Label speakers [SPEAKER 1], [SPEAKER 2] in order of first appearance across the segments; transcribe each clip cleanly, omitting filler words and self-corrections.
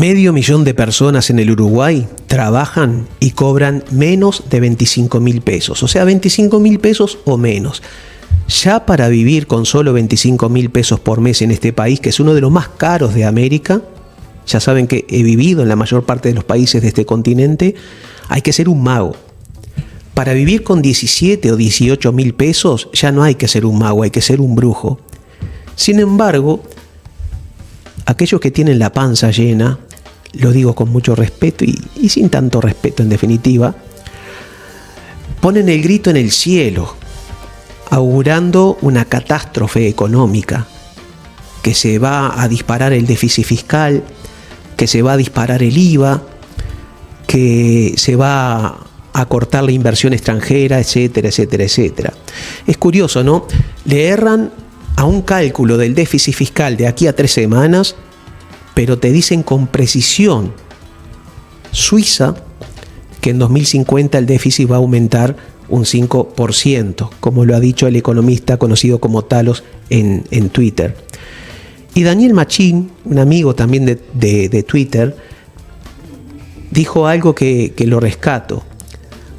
[SPEAKER 1] 500.000 de personas en el Uruguay trabajan y cobran menos de 25.000 pesos, o sea, 25.000 pesos o menos. Ya para vivir con solo 25.000 pesos por mes en este país, que es uno de los más caros de América, ya saben que he vivido en la mayor parte de los países de este continente, hay que ser un mago. Para vivir con 17 o 18.000 pesos ya no hay que ser un mago, hay que ser un brujo. Sin embargo, aquellos que tienen la panza llena, lo digo con mucho respeto y sin tanto respeto en definitiva, ponen el grito en el cielo, augurando una catástrofe económica, que se va a disparar el déficit fiscal, que se va a disparar el IVA, que se va a cortar la inversión extranjera, etcétera, etcétera, etcétera. Es curioso, ¿no? Le erran a un cálculo del déficit fiscal de aquí a 3 semanas, pero te dicen con precisión Suiza que en 2050 el déficit va a aumentar un 5%, como lo ha dicho el economista conocido como Talos en Twitter. Y Daniel Machín, un amigo también de Twitter, dijo algo que lo rescato.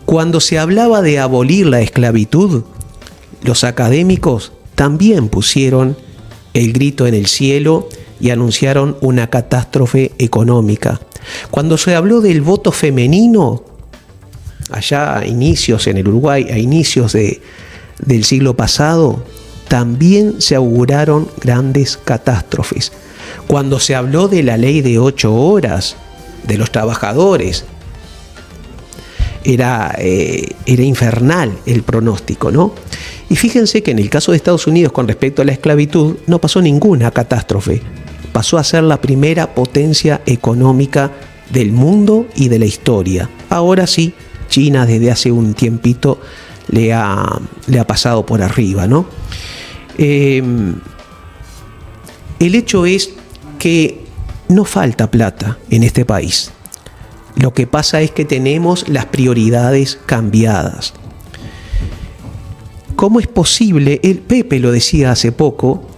[SPEAKER 1] Cuando se hablaba de abolir la esclavitud, los académicos también pusieron el grito en el cielo y anunciaron una catástrofe económica. Cuando se habló del voto femenino, allá a inicios en el Uruguay, a inicios del siglo pasado, también se auguraron grandes catástrofes. Cuando se habló de la ley de 8 horas de los trabajadores, era infernal el pronóstico, ¿no? Y fíjense que en el caso de Estados Unidos con respecto a la esclavitud no pasó ninguna catástrofe. Pasó a ser la primera potencia económica del mundo y de la historia. Ahora sí, China desde hace un tiempito le ha pasado por arriba, ¿no? El hecho es que no falta plata en este país. Lo que pasa es que tenemos las prioridades cambiadas. ¿Cómo es posible? El Pepe lo decía hace poco,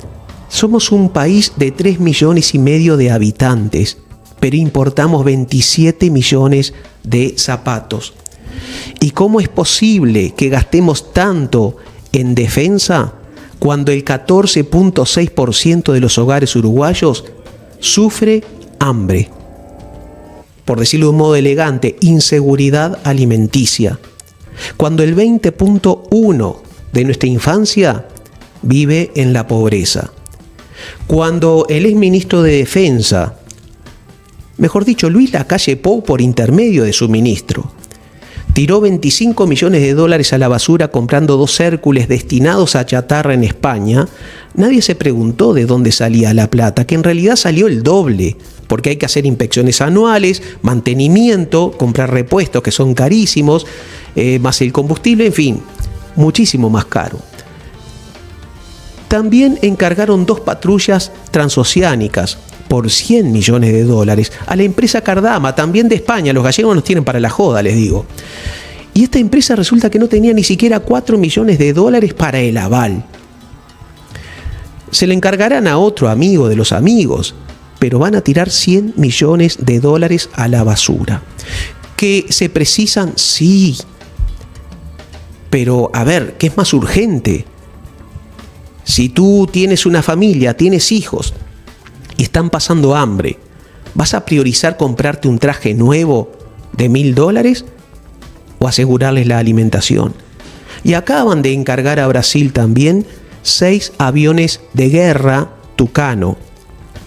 [SPEAKER 1] somos un país de 3,5 millones de habitantes, pero importamos 27 millones de zapatos. ¿Y cómo es posible que gastemos tanto en defensa cuando el 14,6% de los hogares uruguayos sufre hambre? Por decirlo de un modo elegante, inseguridad alimenticia. Cuando el 20,1% de nuestra infancia vive en la pobreza. Cuando el exministro de Defensa, mejor dicho, Luis Lacalle Pou por intermedio de su ministro, tiró 25 millones de dólares a la basura comprando 2 Hércules destinados a chatarra en España, nadie se preguntó de dónde salía la plata, que en realidad salió el doble, porque hay que hacer inspecciones anuales, mantenimiento, comprar repuestos que son carísimos, más el combustible, en fin, muchísimo más caro. También encargaron 2 patrullas transoceánicas por 100 millones de dólares a la empresa Cardama, también de España. Los gallegos nos tienen para la joda, les digo. Y esta empresa resulta que no tenía ni siquiera 4 millones de dólares para el aval. Se le encargarán a otro amigo de los amigos, pero van a tirar 100 millones de dólares a la basura. ¿Que se precisan? Sí. Pero, a ver, ¿qué es más urgente? Si tú tienes una familia, tienes hijos y están pasando hambre, ¿vas a priorizar comprarte un traje nuevo de $1.000 o asegurarles la alimentación? Y acaban de encargar a Brasil también 6 aviones de guerra Tucano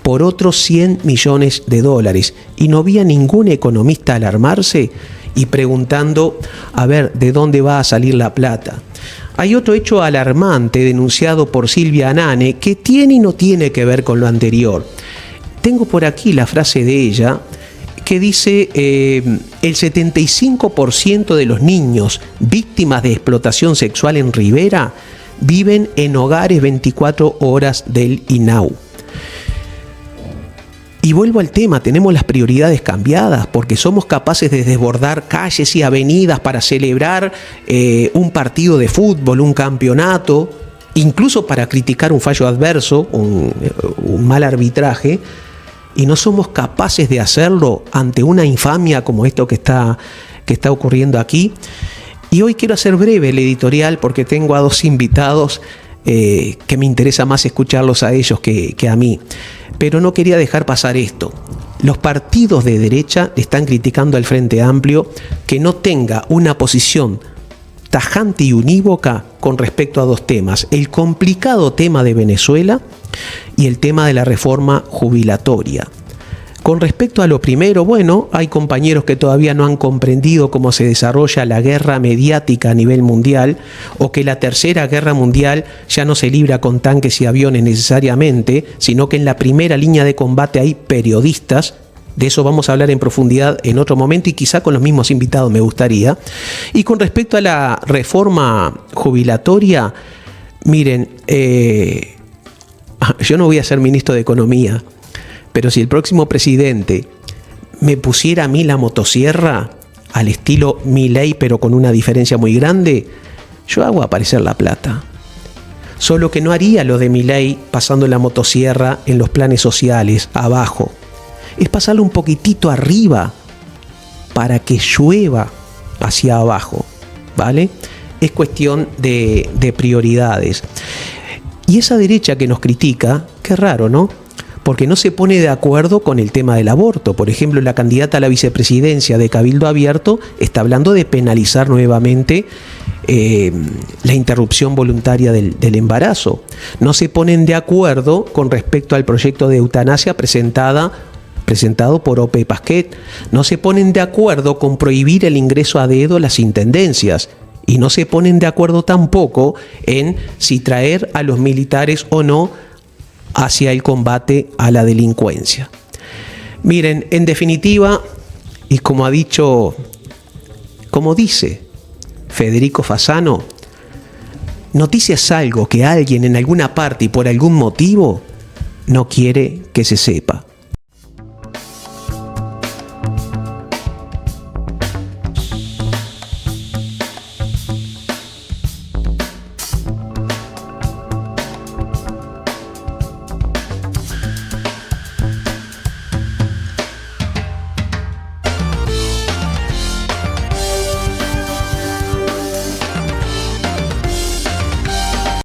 [SPEAKER 1] por otros 100 millones de dólares. Y no había ningún economista alarmarse y preguntando, a ver, ¿de dónde va a salir la plata? Hay otro hecho alarmante denunciado por Silvia Anane que tiene y no tiene que ver con lo anterior. Tengo por aquí la frase de ella que dice el 75% de los niños víctimas de explotación sexual en Rivera viven en hogares 24 horas del INAU. Y vuelvo al tema, tenemos las prioridades cambiadas porque somos capaces de desbordar calles y avenidas para celebrar un partido de fútbol, un campeonato, incluso para criticar un fallo adverso, un mal arbitraje, y no somos capaces de hacerlo ante una infamia como esto que está ocurriendo aquí. Y hoy quiero hacer breve el editorial porque tengo a dos invitados que me interesa más escucharlos a ellos que a mí. Pero no quería dejar pasar esto. Los partidos de derecha están criticando al Frente Amplio que no tenga una posición tajante y unívoca con respecto a dos temas: el complicado tema de Venezuela y el tema de la reforma jubilatoria. Con respecto a lo primero, bueno, hay compañeros que todavía no han comprendido cómo se desarrolla la guerra mediática a nivel mundial, o que la tercera guerra mundial ya no se libra con tanques y aviones necesariamente, sino que en la primera línea de combate hay periodistas. De eso vamos a hablar en profundidad en otro momento y quizá con los mismos invitados, me gustaría. Y con respecto a la reforma jubilatoria, miren, yo no voy a ser ministro de Economía, pero si el próximo presidente me pusiera a mí la motosierra al estilo Milei, pero con una diferencia muy grande, yo hago aparecer la plata. Solo que no haría lo de Milei pasando la motosierra en los planes sociales, abajo. Es pasarlo un poquitito arriba para que llueva hacia abajo, ¿vale? Es cuestión de prioridades. Y esa derecha que nos critica, qué raro, ¿no? Porque no se pone de acuerdo con el tema del aborto. Por ejemplo, la candidata a la vicepresidencia de Cabildo Abierto está hablando de penalizar nuevamente la interrupción voluntaria del embarazo. No se ponen de acuerdo con respecto al proyecto de eutanasia presentado por Ope Pasquet. No se ponen de acuerdo con prohibir el ingreso a dedo a las intendencias. Y no se ponen de acuerdo tampoco en si traer a los militares o no hacia el combate a la delincuencia. Miren, en definitiva, y como dice Federico Fasano, noticia es algo que alguien en alguna parte y por algún motivo no quiere que se sepa.